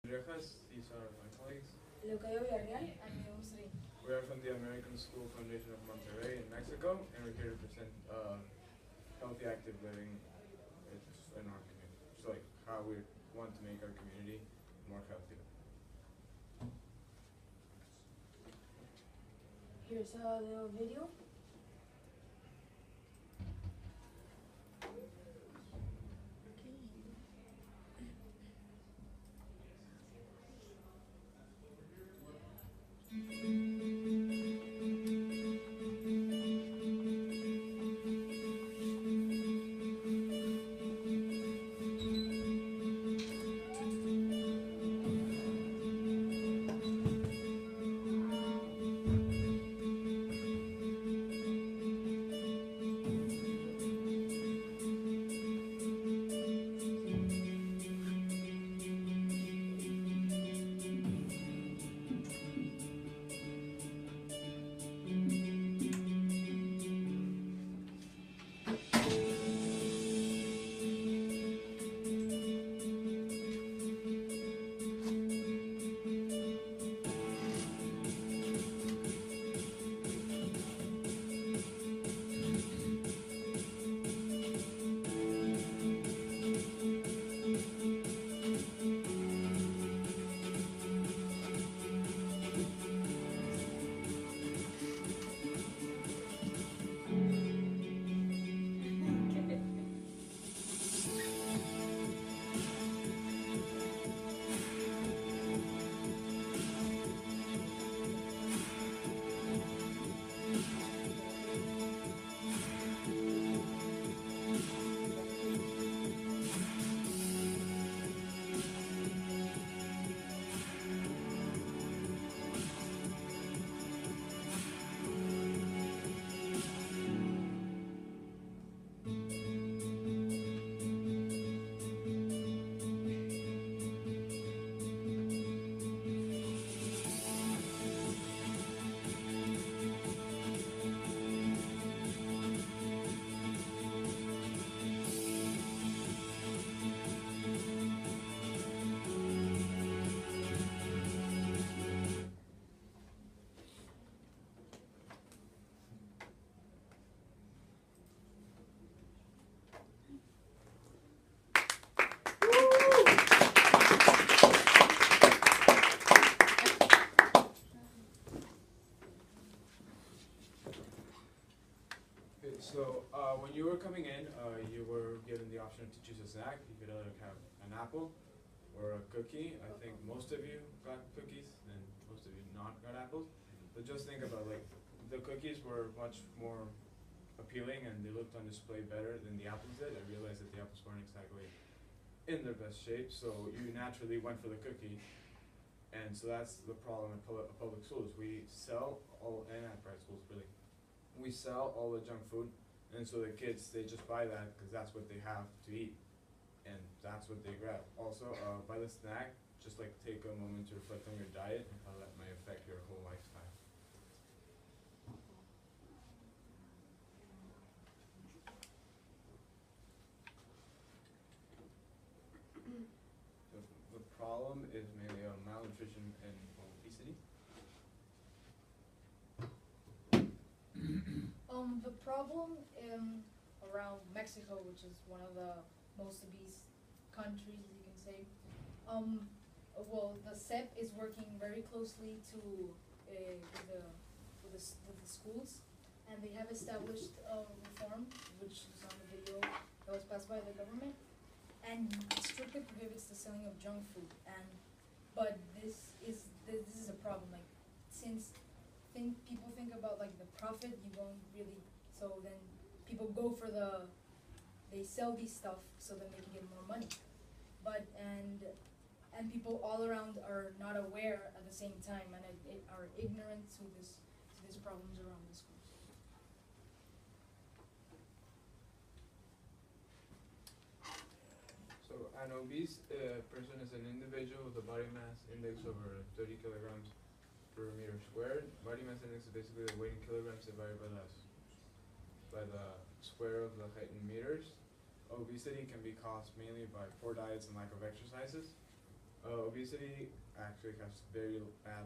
These are my colleagues. Leucayo Villarreal, and News 3. We are from the American School Foundation of Monterrey in Mexico, and we're here to present healthy, active living in our community. So, like, how we want to make our community more healthy. Here's a little video. So when you were coming in, you were given the option to choose a snack. You could either have an apple or a cookie. I think most of you got cookies and most of you not got apples. But just think about, like, the cookies were much more appealing and they looked on display better than the apples did. I realized that the apples weren't exactly in their best shape, so you naturally went for the cookie. And so that's the problem in public schools. We sell all, and at private schools really, we sell all the junk food, and so the kids, they just buy that because that's what they have to eat, and that's what they grab. Also, by the snack, just like take a moment to reflect on your diet and how that may affect your whole lifestyle. The problem is mainly malnutrition and obesity. The problem around Mexico, which is one of the most obese countries, you can say. Well, the SEP is working very closely to with the schools, and they have established a reform, which is on the video that was passed by the government, and it strictly prohibits the selling of junk food. But this is a problem. Like, since people think about like the profit, you won't really. So then people go for they sell these stuff so then they can get more money. But and people all around are not aware at the same time and are ignorant to these problems around the schools. So an obese person is an individual with a body mass index over 30 kilograms per meter squared. Body mass index is basically the weight in kilograms divided by the square of the height in meters. Obesity can be caused mainly by poor diets and lack of exercises. Obesity actually has very bad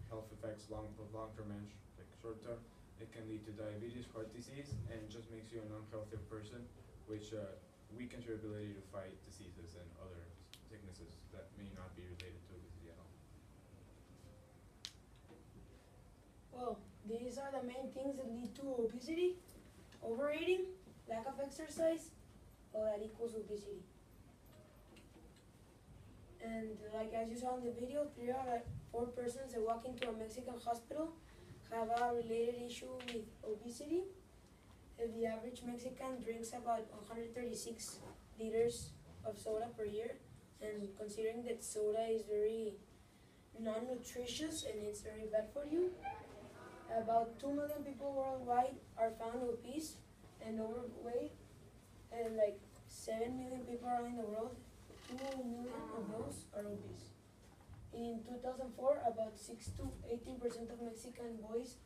health effects, long-term and like short-term. It can lead to diabetes, heart disease, and it just makes you an unhealthier person, which weakens your ability to fight diseases and other sicknesses that may not be related to obesity at all. Well, these are the main things that lead to obesity: overeating, lack of exercise, all that equals obesity. And like as you saw in the video, 3 out of 4 persons that walk into a Mexican hospital have a related issue with obesity. And the average Mexican drinks about 136 liters of soda per year, and considering that soda is very non-nutritious and it's very bad for you, about 2 million people worldwide are found obese and overweight, and like 7 million people are in the world. 2 million of those are obese. In 2004, about 6 to 18% of Mexican boys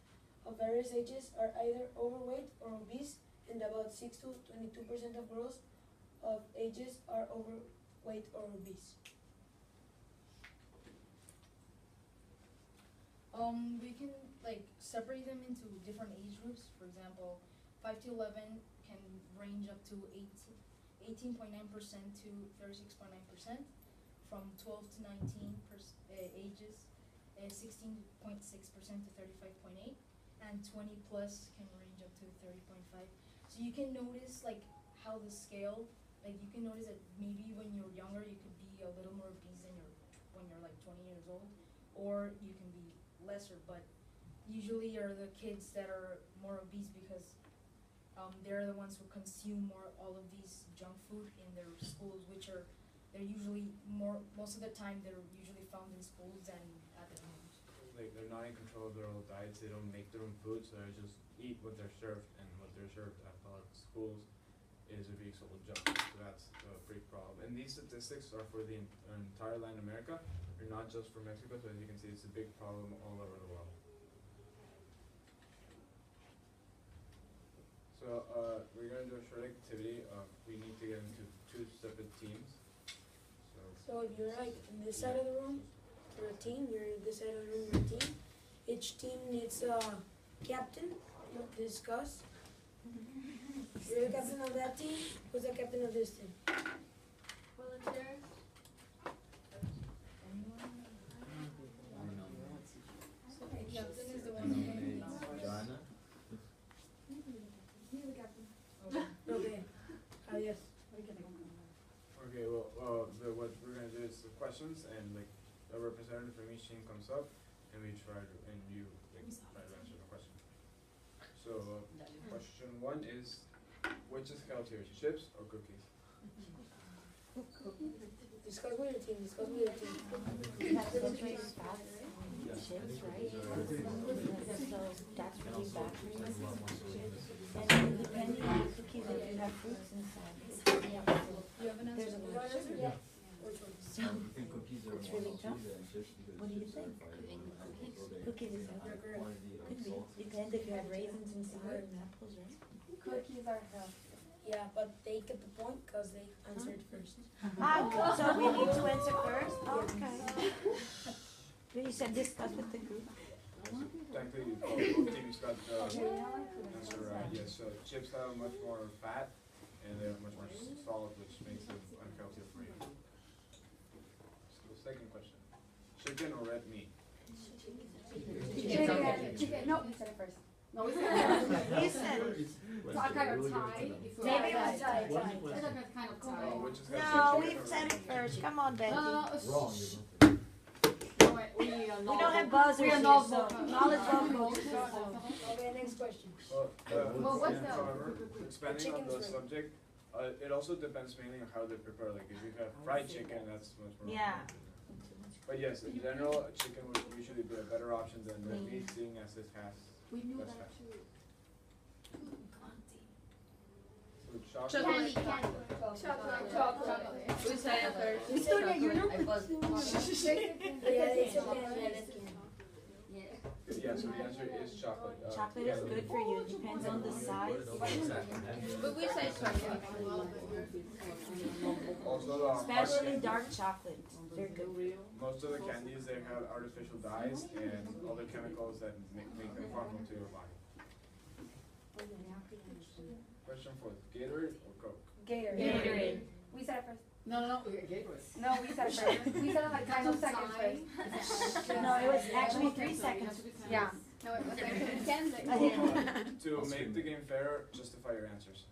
of various ages are either overweight or obese, and about 6 to 22% of girls of ages are overweight or obese. We can like separate them into different age groups. For example, 5 to 11 can range up to 18.9% to 36.9%. From 12 to 19 ages, 16.6% to 35.8%, and 20 plus can range up to 30.5%. So you can notice like how the scale, like you can notice that maybe when you're younger you could be a little more obese than when you're like 20 years old, or you can be lesser. But usually are the kids that are more obese because they're the ones who consume all of these junk food in their schools, which are they're usually most of the time they're usually found in schools and at their homes. Like they're not in control of their own diets. They don't make their own food, so they just eat what they're served, and what they're served at a lot of schools is a big sold junk. So that's a big problem. And these statistics are for the entire Latin America. They're not just for Mexico. So as you can see, it's a big problem all over the world. So we're gonna do a short activity. We need to get into 2 separate teams. So if you're like in this side of the room, you're a team. You're in this side of the room, you're a team. Each team needs a captain to discuss. You're the captain of that team. Who's the captain of this team? Volunteers. The captain is the one who's going to be Joanna? You're the captain. Okay. Yes. Okay, well, what we're gonna do is the questions, and like a representative from each team comes up, and we try to, and you like try to answer the question. So, question 1 is, which is healthier, chips or cookies? Discuss with your team. Discuss with your team. Chips, right? So that's really bad for you. And then depending on the cookies, if you have fruits inside, You have an answer? there's a lot of sugar. Yeah. Which one? So it's really tough. What do you think? Cookies is healthy. Could be. Depends if you have raisins and sugar and apples, right? Cookies are healthy. Yeah, but they get the point because they answered first. So we need to answer first? Okay. You said discuss with the group. Thankfully, both teams got the answer right. Yes, so chips have much more fat, and they have much more salt, which makes them unhealthier for you. So the second question, chicken or red meat? Chicken. No, he said it first. No, he said it first. He said it. So I kind of tied. Maybe it was tied. tied. I think it's kind of tied. Which is No, healthier, we chicken or said red it meat? first. Come on, Betty. Wrong. We don't have buzzers we here, are not so voting. knowledge vote No. goes. Okay, next question. Well, what's the- however, expanding on the Chicken's red. subject, it also depends mainly on how they prepare. Like if you have fried chicken, that's much more. Yeah. But yes, in general, chicken would usually be a better option than red meat, seeing as it has We knew less that fat. too. So chocolate. Chocolate. We said it first. We said it, you know? I was. Yeah, it's okay. You Yeah, so the answer is chocolate. Chocolate is good for you, it depends on the size. But we say chocolate. Also, Especially dark chocolate, they're good. most of the candies, they have artificial dyes and other chemicals that make them harmful to your body. Question 4, Gatorade or Coke? Gatorade. We said it first. No, No, we said it first. We said it like 2 seconds first. No, it was actually 3 seconds. Yeah. No, it was like 10 seconds. To make the game fairer, justify your answers.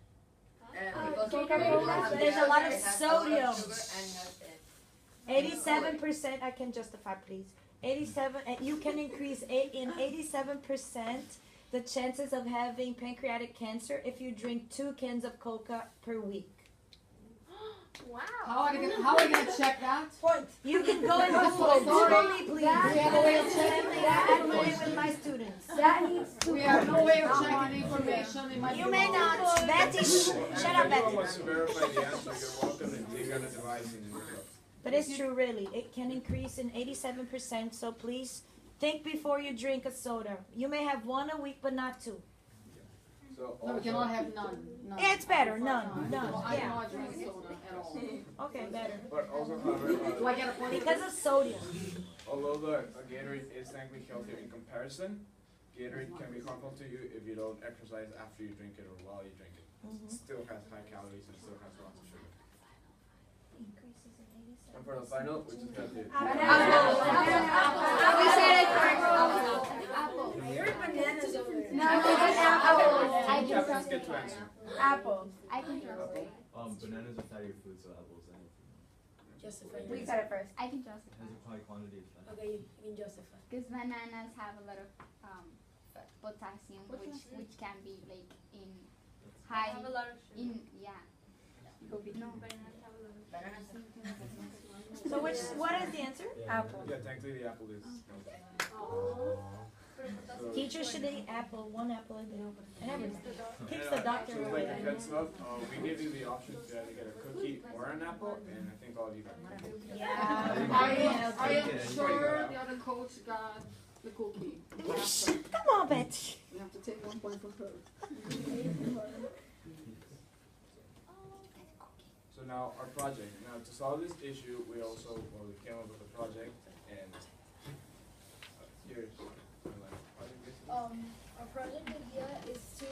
There's a lot of sodium. 87%, I can justify, please. 87, and you can increase in 87% the chances of having pancreatic cancer if you drink 2 cans of Coca per week. Wow. How are we gonna check that? Point. You can go and Google. Google me, please. We have a way of I do it with my students. That needs to We have no way of checking information. It might You be may wrong. not. Betty, shut up, If anyone Betty. wants to verify the answer, you're welcome to dig on the device and look it up. But it's true, really. It can increase in 87%, so please think before you drink a soda. You may have 1 a week, but not 2. So No, we also, cannot have none. Yeah, it's better, none, No, I yeah. cannot drink soda at all. Okay, better. but also, however, Do I get a point? Because of sodium. although the Gatorade is technically healthier in comparison, Gatorade can be harmful to you if you don't exercise after you drink it or while you drink it. It still has high calories and still has lots of sugar. And for the final, we just got the We said it first. Apple. You're bananas over there. No, it's apple. I can captains trust get it. to answer. Apple. I can trust it. Bananas are fattier food, so apples and Justify. We said it first. I can it has justify. a high quantity of fat. Okay, you can justify. Because bananas have a lot of potassium, which can be like in high in no. So what is the answer? Apple. Yeah, technically the apple is. Teachers should eat apple, 1 apple a day. And everything. Keeps And, the doctor so like away. a heads up, we give you the option to either get a cookie or an apple, and I think all of you got a cookie. Yeah. Are you sure the other coach got the cookie? Come on, Betty. We have to take 1 point from her. So now our project. Now to solve this issue, we came up with a project, and here's Our project idea is to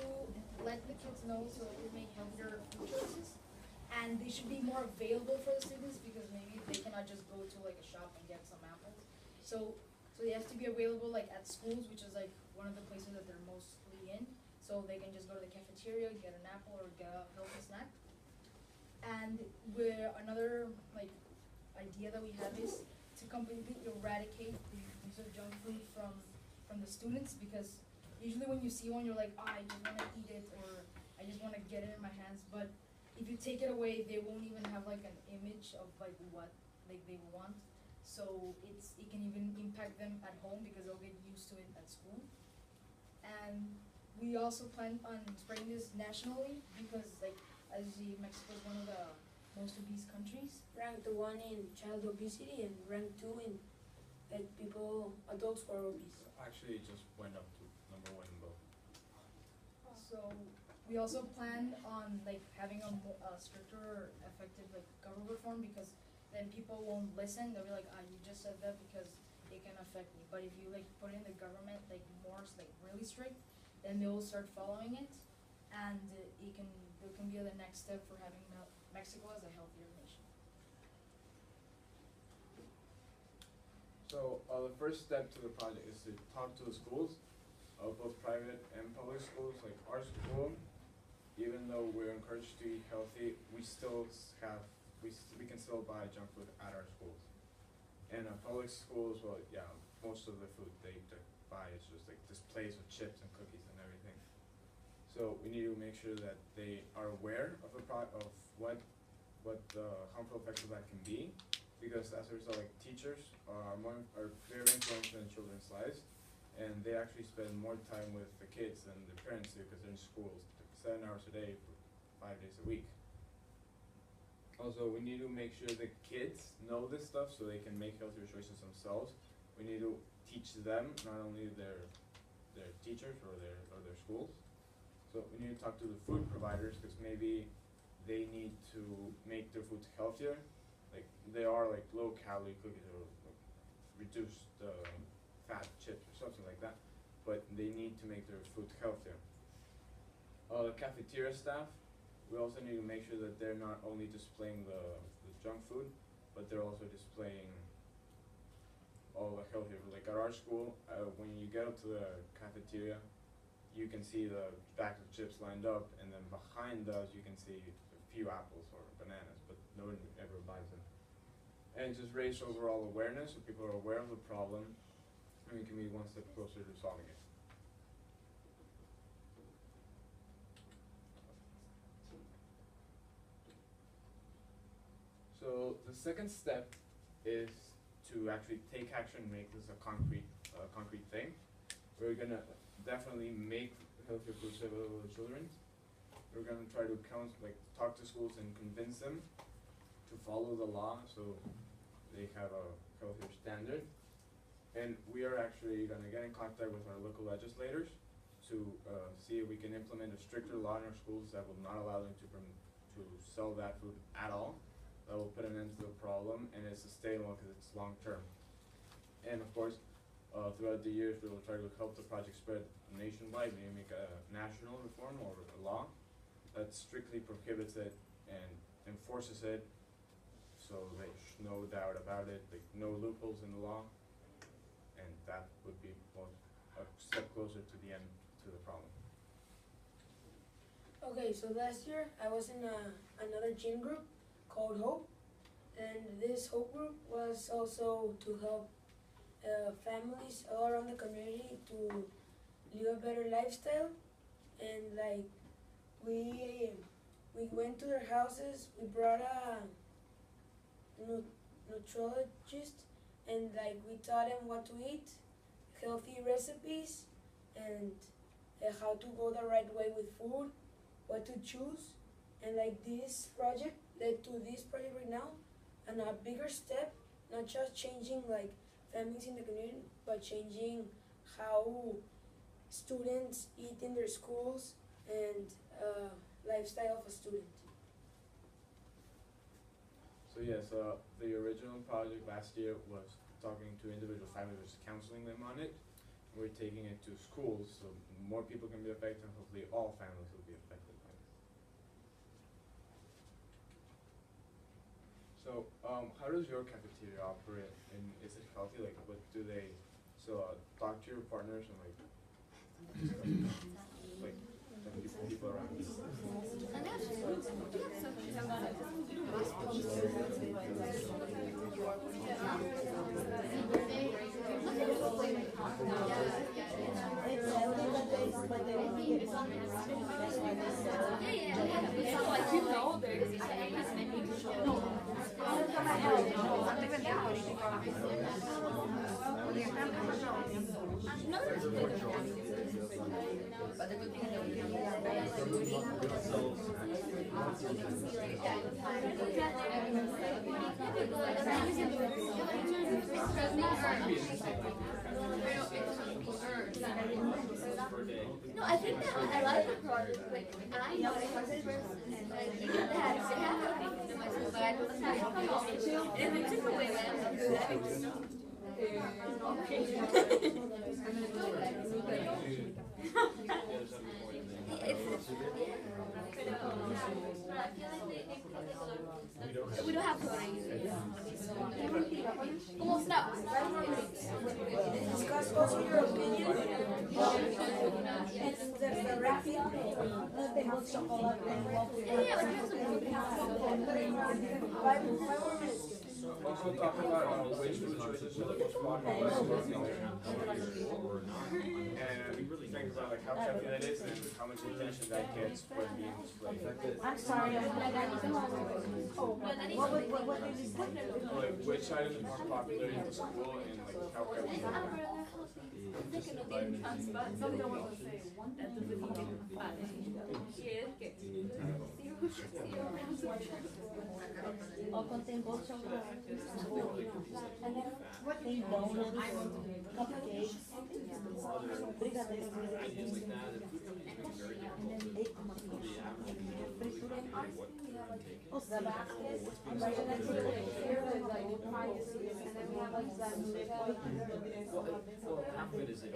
let the kids know so they can make healthier food choices. And they should be more available for the students because maybe they cannot just go to like a shop and get some apples. So they have to be available like at schools, which is like one of the places that they're mostly in. So they can just go to the cafeteria, get an apple or get a healthy snack. And another like idea that we have is to completely eradicate the use of junk food from the students, because usually when you see one you're like, I just want to eat it or I just want to get it in my hands, but if you take it away they won't even have like an image of like what like they want, so it can even impact them at home because they'll get used to it at school. And we also plan on spreading this nationally because like as you see, Mexico is one of the most obese countries. Ranked 1 in child obesity and ranked 2 in like adults who are obese. actually it just went up to number 1 in both. So we also plan on like having a stricter, effective like government reform, because then people won't listen. They'll be like, you just said that because it can affect me. But if you like put in the government like more like really strict, then they'll start following it, and it can be the next step for having Mexico as a healthier nation. So the first step to the project is to talk to the schools, both private and public schools. Like our school, even though we're encouraged to eat healthy, we can still buy junk food at our schools. And public schools, well, yeah, most of the food they buy is just like displays with chips and cookies and everything. So we need to make sure that they are aware of what the harmful effects of that can be, because as a result, like teachers are very influential in children's lives, and they actually spend more time with the kids than the parents do because they're in schools 7 hours a day for 5 days a week. Also, we need to make sure the kids know this stuff so they can make healthier choices themselves. We need to teach them, not only their their teachers or their schools. So we need to talk to the food providers because maybe they need to make their food healthier. Like they are like low calorie cookies or like reduced fat chips or something like that, but they need to make their food healthier. Cafeteria staff, we also need to make sure that they're not only displaying the junk food, but they're also displaying all the healthier. Like at our school, when you get up to the cafeteria, you can see the bags of chips lined up, and then behind us you can see a few apples or bananas, but no one ever buys them. And just raise overall awareness so people are aware of the problem, and we can be one step closer to solving it. So the second step is to actually take action, make this a concrete thing. We're gonna definitely make healthier foods available to children. We're gonna try to talk to schools and convince them to follow the law so they have a healthier standard. And we are actually gonna get in contact with our local legislators to see if we can implement a stricter law in our schools that will not allow them to sell that food at all. That will put an end to the problem, and it's sustainable because it's long term. And of course, throughout the years, we will try to help the project spread nationwide. We make a national reform or a law that strictly prohibits it and enforces it, so there's no doubt about it, like no loopholes in the law, and that would be a step closer to the end to the problem. Okay, so last year I was in another gym group called Hope, and this Hope group was also to help families all around the community to live a better lifestyle. And like we went to their houses, we brought a nutritionist, and like we taught them what to eat, healthy recipes, and how to go the right way with food, what to choose. And like this project led to this project right now, and a bigger step, not just changing like families in the community, but changing how students eat in their schools and lifestyle of a student. So yes, the original project last year was talking to individual families, counseling them on it. We're taking it to schools, so more people can be affected, and hopefully all families will be affected by it. So, how does your cafeteria operate, and is it healthy? Like, what do they? So, talk to your partners and like people around you. No, I think that I like the project. Like, I know the first person, like, you get that. I have a in my school, but I don't have it. And it took away we don't have to almost no. Discuss also your opinion. Also talk about which food choices are the most popular and think about like how healthy that is and how much attention that gets when being displayed. I'm sorry. What did you say? Like which item is more popular in the school and like how healthy it is. Ó, contém bolo de chocolate. Tem donuts, cupcakes, brigadeiros. Os baskets, imagina que How good is it?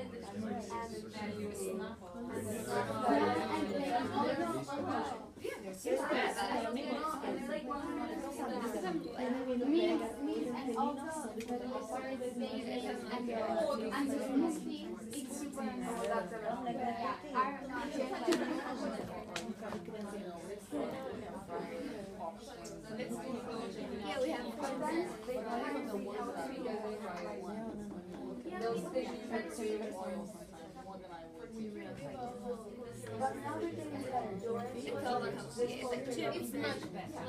Yeah, we have But now they're getting better. it's much better.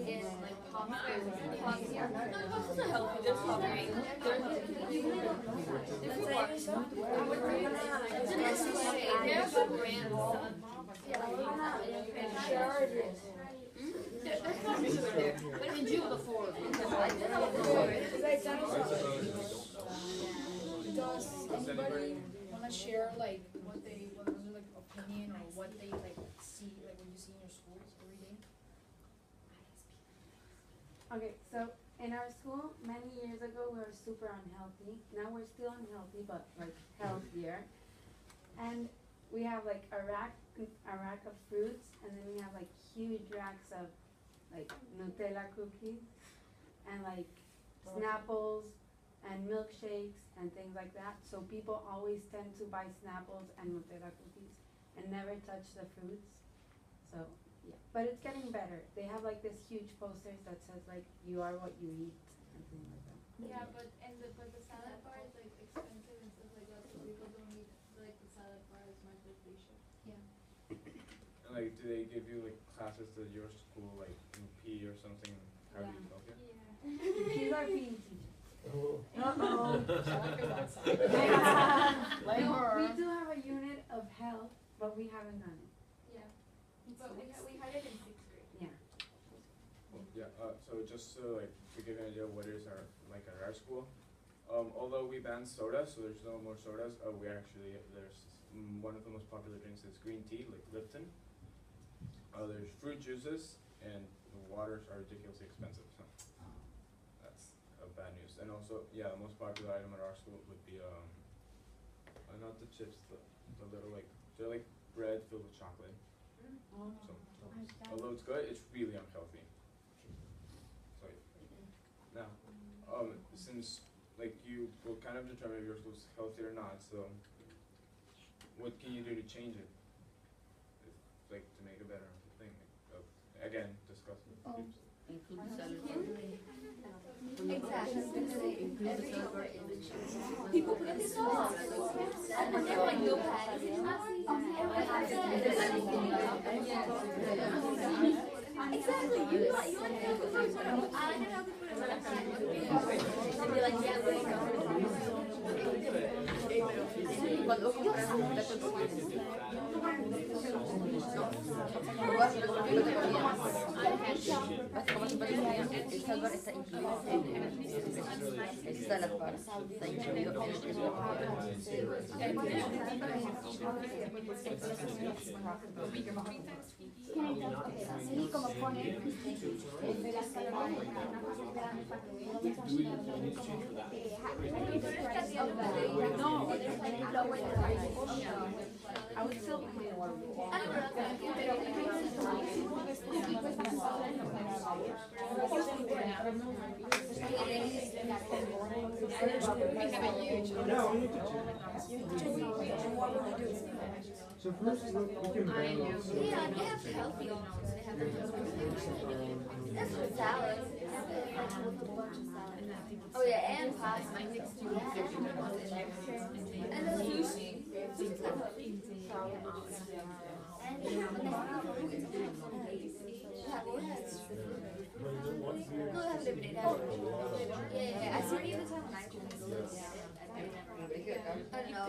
Again, like pops here. No, pops are healthy. They're strawberry. They're also brands. There's coffees over there. But in June before. Does anybody wanna share like what they, what was their like opinion or what they like see, like what you see in your schools every day? Okay, so in our school, many years ago, we were super unhealthy. Now we're still unhealthy, but like healthier. And we have like a rack of fruits, and then we have like huge racks of like Nutella cookies, and like Snapples, and milkshakes, and things like that. So people always tend to buy Snapples and Nutella cookies, and never touch the fruits. So yeah, but it's getting better. They have like this huge posters that says like, you are what you eat, and things like that. Yeah, but the salad bar is like expensive and stuff like that, so people don't eat like the salad bar as much as they should. And like, do they give you like classes at your school, like in PE or something? How do you feel? She's our PE teacher. Uh-oh. No, we do have a unit of health, but we haven't done it. Yeah, but we had it in 6th grade. Yeah. Yeah, so just like to give you an idea of what is our, like at our school, although we banned soda, so there's no more sodas, we actually, there's one of the most popular drinks is green tea, like Lipton. There's fruit juices, and the waters are ridiculously expensive, so that's bad news. And also, yeah, the most popular item at our school would be, not the chips, the little like, they're like bread filled with chocolate. So, although it's good, it's really unhealthy. So, now, since like you will kind of determine if your school's healthy or not, so what can you do to change it? Like to make a better thing. Again, discuss with groups. Include the salad bar. Exactly. People put in the sauce. And they're like no patties anymore. Exactly. You like healthy foods. I like healthy food. They'll be like, yeah, there you go. Cuando compras un plato el salvar está incluido el salad bar está incluido Sí, como pone. No, I would still be clean water. So first, we can balance. Yeah, they have healthy options. They have that's what salad. Oh yeah, and pasta. And the sushi. Sushi's not healthy. And they have no, they have limited. Yeah. I see it even when I I don't know.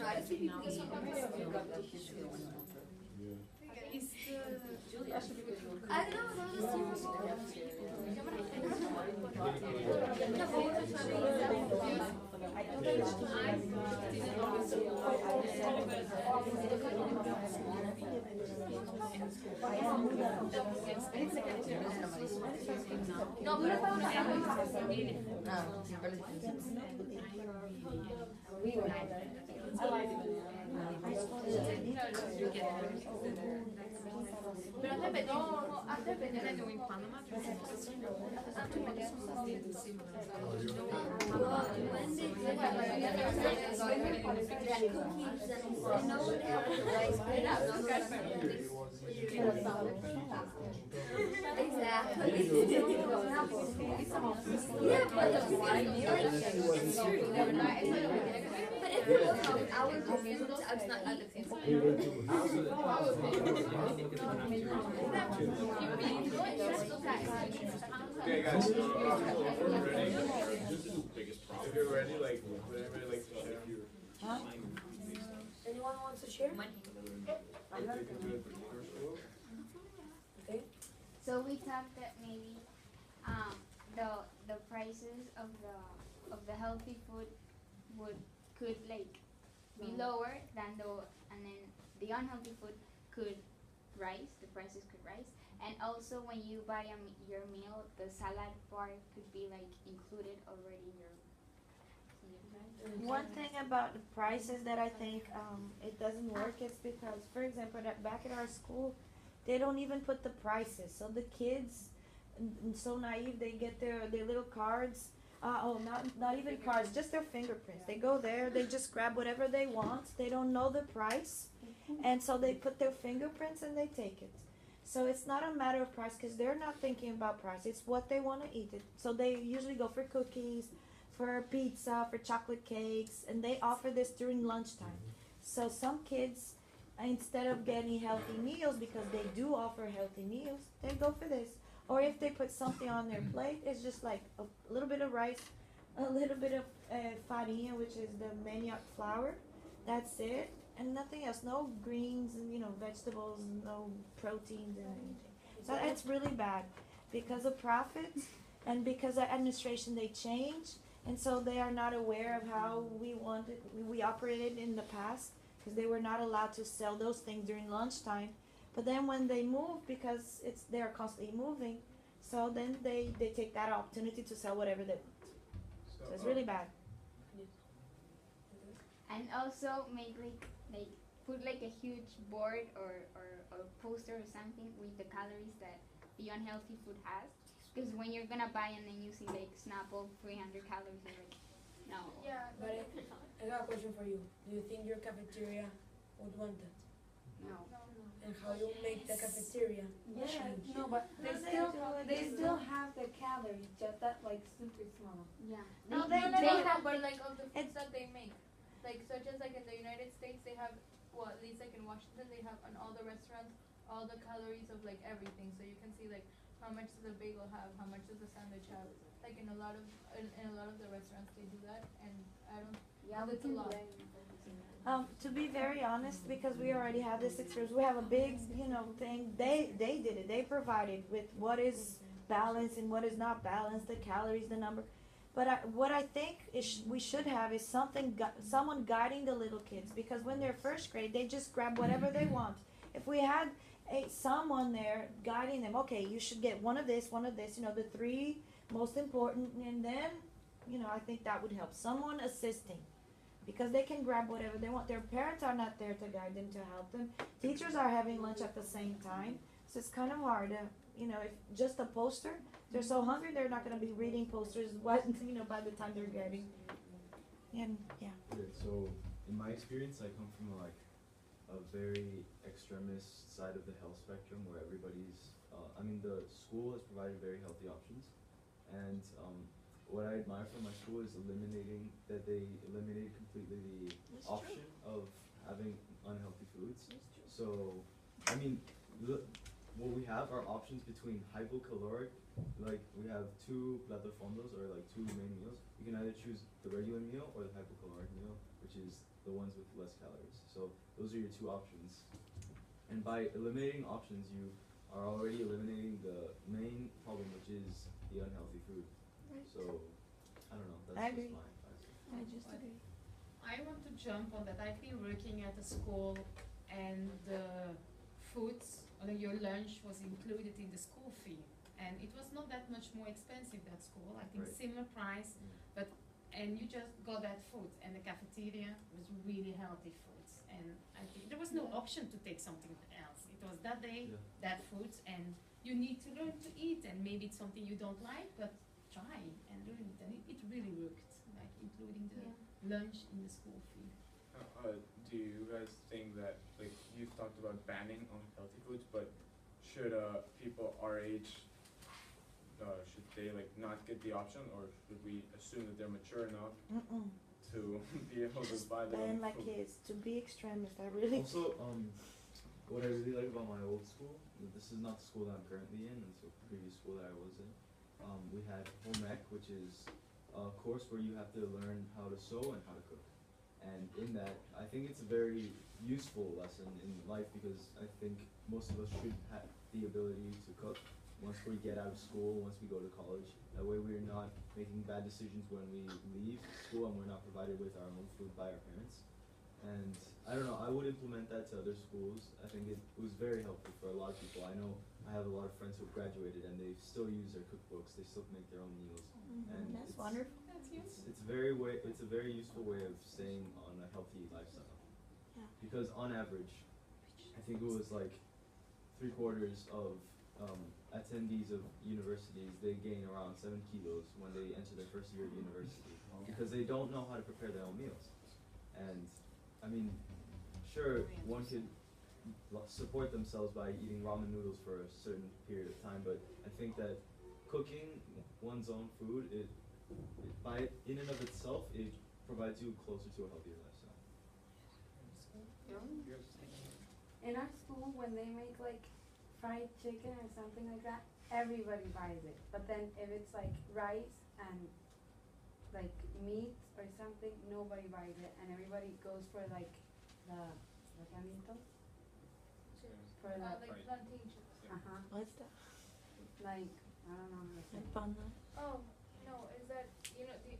I just see people eat. I don't know, no, pero exactly. Yeah, but it's true. But if it was on our computer, I was not Okay, guys. If you're ready, like, would anybody like to share? Anyone wants to share? Okay. So we talked that maybe the prices of the healthy food could like be lower than and then the unhealthy food could rise, the prices could rise, and also when you buy your meal, the salad bar could be like included already in your. One thing about the prices that I think it doesn't work is because, for example, back at our school, they don't even put the prices. So the kids, so naive, they get their little cards. Not even cards, just their fingerprints. They go there, they just grab whatever they want. They don't know the price, and so they put their fingerprints and they take it. So it's not a matter of price because they're not thinking about price. It's what they want to eat. So they usually go for cookies, for pizza, for chocolate cakes, and they offer this during lunchtime. So some kids, instead of getting healthy meals, because they do offer healthy meals, they go for this. Or if they put something on their plate, it's just like a little bit of rice, a little bit of farinha, which is the manioc flour. That's it, and nothing else. No greens and vegetables, no proteins and anything. So it's really bad because of profits and because of administration they change, and so they are not aware of how we operated in the past because they were not allowed to sell those things during lunchtime. But then when they move, because they're constantly moving, so then they take that opportunity to sell whatever they want. So it's really bad. And also make put like a huge board or poster or something with the calories that the unhealthy food has. Because when you're gonna buy and then you see like Snapple 300 calories, you're like, no. Yeah, but I got a question for you. Do you think your cafeteria would want that? No. And how you make the cafeteria? Yeah, no, but they still have the calories, just that like super small. Yeah. No, They have, have but like of the foods that they make, like such as like in the United States, they have, well, at least like in Washington, they have on all the restaurants all the calories of like everything, so you can see like how much does a bagel have, how much does a sandwich have. Like in a lot of the restaurants they do that, and I don't. Yeah, it's a lot. To be very honest, because we already have this experience, we have a big, thing. They did it. They provided with what is balanced and what is not balanced, the calories, the number. But what I think we should have is someone guiding the little kids, because when they're first grade, they just grab whatever they want. If we had someone there guiding them, okay, you should get one of this, the three most important, and then, I think that would help. Someone assisting. Because they can grab whatever they want. Their parents are not there to guide them, to help them. Teachers are having lunch at the same time. So it's kind of hard. If just a poster, they're so hungry they're not going to be reading posters by the time they're getting. And yeah. Okay, so in my experience, I come from a very extremist side of the health spectrum where everybody's, the school has provided very healthy options. And what I admire from my school is they eliminated completely the option of having unhealthy foods. So, what we have are options between hypocaloric, like we have two platos fondos or like two main meals. You can either choose the regular meal or the hypocaloric meal, which is the ones with less calories. So those are your two options. And by eliminating options, you are already eliminating the main problem, which is the unhealthy food. So, I don't know, that's I just agree. my advice. I just agree. I want to jump on that. I've been working at a school and the foods, or your lunch was included in the school fee. And it was not that much more expensive, that school, I think Right. similar price, and you just got that food, and the cafeteria was really healthy foods. And I think there was no option to take something else. It was that day, Yeah. that food, and you need to learn to eat, and maybe it's something you don't like, but try and learn it, and it really worked, like including the lunch in the school fee. Do you guys think that, like, you've talked about banning unhealthy foods, but should people our age, should they like not get the option, or should we assume that they're mature enough to be able to buy their Ban own my food? kids to be extremist. I really. Also, what I really like about my old school, this is not the school that I'm currently in, it's a previous school that I was in. We had home ec, which is a course where you have to learn how to sew and how to cook. And in that, I think it's a very useful lesson in life, because I think most of us should have the ability to cook once we get out of school, once we go to college. That way we're not making bad decisions when we leave school and we're not provided with our own food by our parents. And I don't know, I would implement that to other schools. I think it was very helpful for a lot of people. I know I have a lot of friends who have graduated and they still use their cookbooks, they still make their own meals. And That's it's, wonderful. it's a very useful way of staying on a healthy lifestyle. Yeah. Because on average, I think it was like 3/4 of attendees of universities, they gain around 7 kilos when they enter their first year of university, because they don't know how to prepare their own meals. And I mean, sure, one could support themselves by eating ramen noodles for a certain period of time, but I think that cooking one's own food, by in and of itself, it provides you closer to a healthier lifestyle. In our school, when they make like fried chicken or something like that, everybody buys it. But then if it's like rice and like meat or something, nobody buys it, and everybody goes for like the canitos. For Like the plantain chips. What's that? like I don't know how to say. Panna. Oh, no, is that, you know, the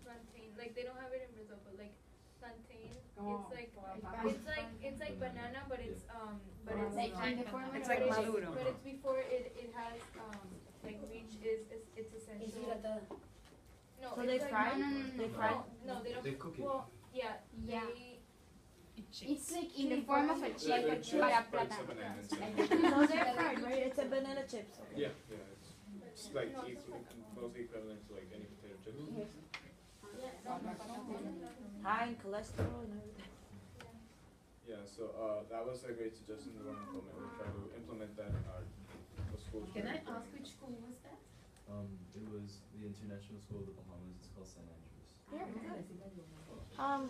plantain, like they don't have it in Brazil, but like plantain, Oh, it's like banana, but it's but it's Like like, in the form of but like it's- maduro. but it's before it has like reach it's essential. Deshidratada. No, So it's they like, fry? no, They fry? No, they don't. They cook it. Well, yeah, Yeah. they It's like in the form of a chip, They're but chips, para but it's a plátano. banana inside. No, they're fried, right? It's a banana chips. Okay. Yeah, it's like mostly equivalent to like any potato chips. High in cholesterol and everything. Yeah, so that was a great suggestion we want to implement. We'll try to implement that in our the schools. Can I where we're ask going. which school was that? It was the International School of the Bahamas, it's called St. Andrews.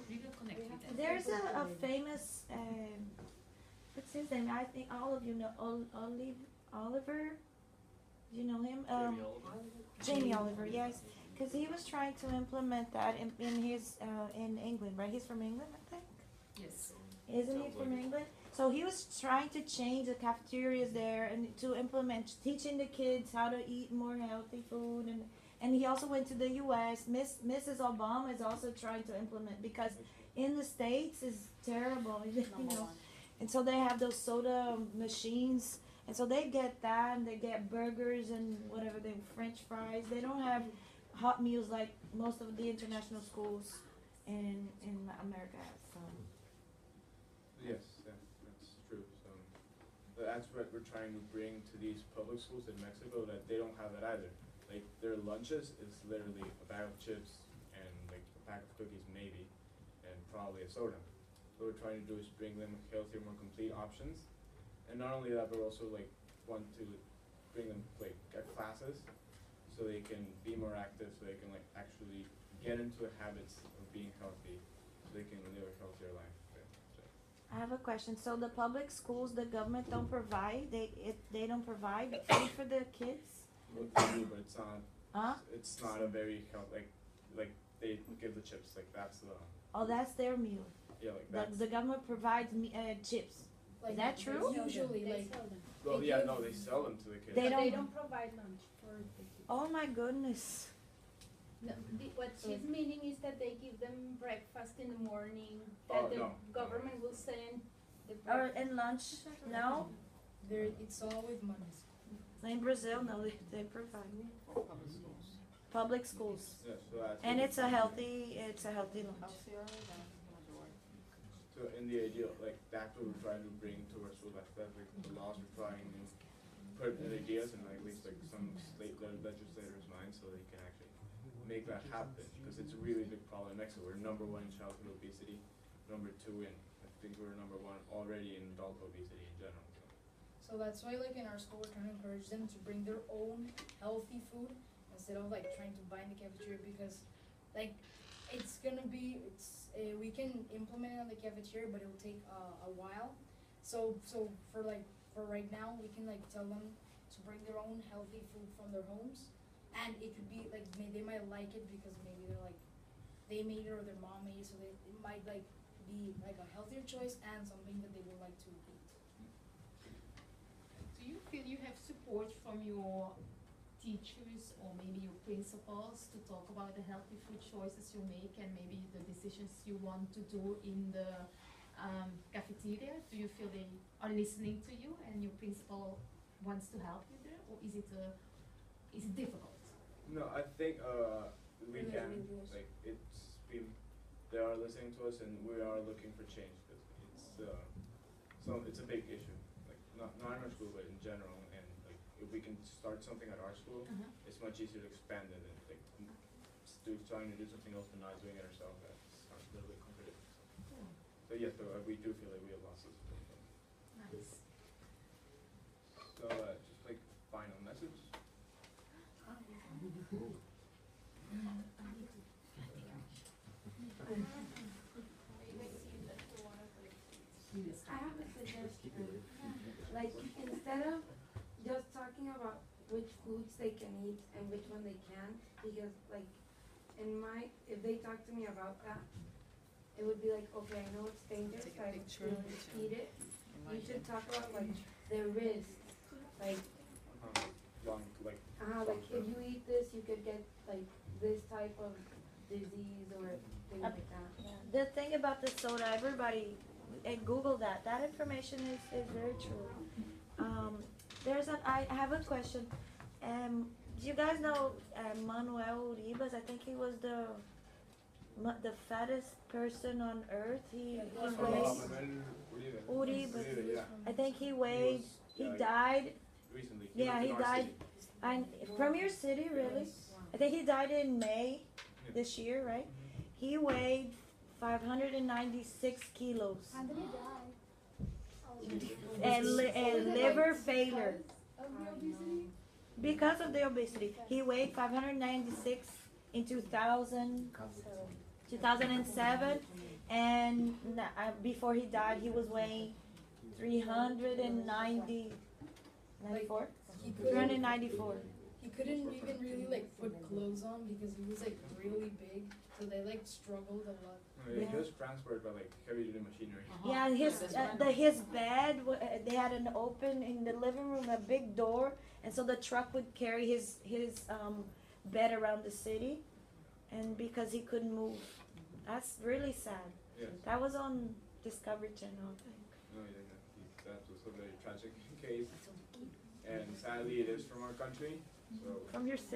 We will connect with them. There's a famous, what's his name? I think all of you know Oliver. Do you know him? Jamie Oliver, yes. Because he was trying to implement that in his in England, right? He's from England, I think. Yes. Isn't he Sounds from like it. England? So he was trying to change the cafeterias there and to implement teaching the kids how to eat more healthy food, and he also went to the U.S. Mrs. Obama is also trying to implement, because in the States is terrible, you know. And so they have those soda machines, and so they get that, and they get burgers and whatever they French fries. They don't have hot meals like most of the international schools in America have. So. Yes, yeah, that's true. So that's what we're trying to bring to these public schools in Mexico, that they don't have that either. Like their lunches is literally a bag of chips and like a pack of cookies maybe, and probably a soda. What we're trying to do is bring them healthier, more complete options. And not only that, but also like want to bring them like at classes so they can be more active, so they can like actually get into the habits of being healthy, so they can live a healthier life. I have a question. So the public schools, the government don't provide. They don't provide food for the kids. What they do, but it's not. Huh? It's not a very like they give the chips, like that's the Oh, that's their meal. yeah, like that's The government provides chips. Like, that true? Usually, They like, sell them. Well, They yeah, give- no, they sell them to the kids. They But they don't- don't provide lunch for the kids. Oh my goodness. No, what she's meaning is that they give them breakfast in the morning, Oh, that the no. government will send the Or breakfast. in lunch? No? it's all with money. In Brazil, no, they provide. Public schools. Yeah, so that's. And it's a healthy lunch. So in the ideal, like that's what we're trying to bring to our school. That's like the laws we're trying to put in ideas in like, at least like some state legislators' minds, so they can actually make that happen. Because it's a really big problem in Mexico. We're number one in childhood obesity, number two in, I think we're number one already in adult obesity in general. So that's why, like, in our school, we're trying to encourage them to bring their own healthy food instead of like trying to buy in the cafeteria, because like it's gonna be we can implement it on the cafeteria, but it'll take a while. So for right now, we can like tell them to bring their own healthy food from their homes, and it could be like they might like it because maybe they're like they made it or their mom made it, so it might like be like a healthier choice and something that they would like to eat. Do you feel you have support from your teachers or maybe your principals to talk about the healthy food choices you make and maybe the decisions you want to do in the cafeteria? Do you feel they are listening to you and your principal wants to help you there, or is it difficult? No, I think we can, like, it's been, they are listening to us and we are looking for change, because it's a big issue, like not in our school but in general, and like if we can start something at our school, it's much easier to expand it and like trying to do something else but not doing it ourselves. That's a little bit contradictory. So yes, but we do feel like we have lots of support from them. Nice. So just like final message. I have a suggestion. Like, instead of just talking about which foods they can eat and which one they can't, because like if they talk to me about that, it would be like, okay, I know it's dangerous, I shouldn't eat it. You should talk about like the risks, like like if you eat this, you could get like this type of disease or things like that. The thing about the soda, everybody, Google that. That information is very true. I have a question. Do you guys know Manuel Uribas? I think he was the fattest person on earth. He weighs Uribas. Yeah. I think he weighed. He died. Recently. Yeah, he died. And from your city, really? I think he died in May this year, right? He weighed 596 kilos. How did he die? And liver failure. Of the obesity? Because of the obesity. He weighed 596 in 2007. And before he died, he was weighing 394. He couldn't 394. He couldn't even really like put clothes on because he was like really big, so they like struggled a lot. He was transported by like heavy duty machinery. Yeah, his bed, they had an open in the living room, a big door, and so the truck would carry his bed around the city, and because he couldn't move. That's really sad. Yes. That was on Discovery Channel, I think. No, that was a very tragic case, and sadly it is from our country. So From your city.